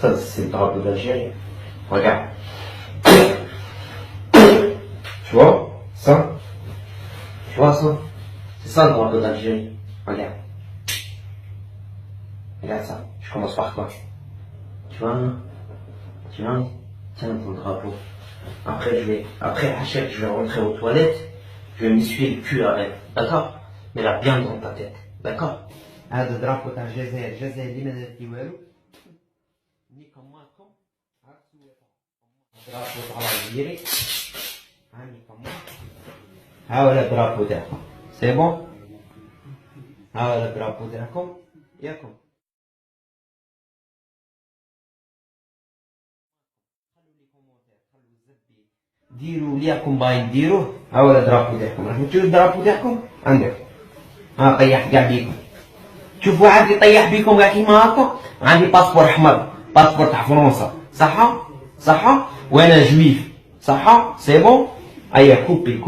Ça, c'est le drapeau d'Algérie. Regarde. Tu vois ça? Tu vois ça? C'est ça le drapeau d'Algérie. Regarde. Regarde ça. Je commence par quoi? Tu vois? Tu vois? Tiens ton drapeau. Après Hachette, je vais rentrer aux toilettes. Je vais m'essuyer le cul avec. D'accord? Mets-la bien dans ta tête. D'accord? هذا drapeau تاع الجزائر. الجزائر اللي ما دارت لي والو. نيكم مالكم. drapeau تاع الجزائر. هانيكم. ها هو الدرابو تاعكم. سي بون؟ ها هو الدرابو تاعكم. ياكم. ديروا ليكم باين ديروه. ها هو الدرابو تاعكم. راكم تشوفوا الدرابو تاعكم؟ عندك. ها طيح كاع بيكم. شوف واحد يطيح بيكم كاع كيما هاكا. عندي باسبور احمر، باسبور تاع فرنسا، صحا؟ صحا؟ وانا جويف، صحا؟ سي بون؟ هيا كوبي.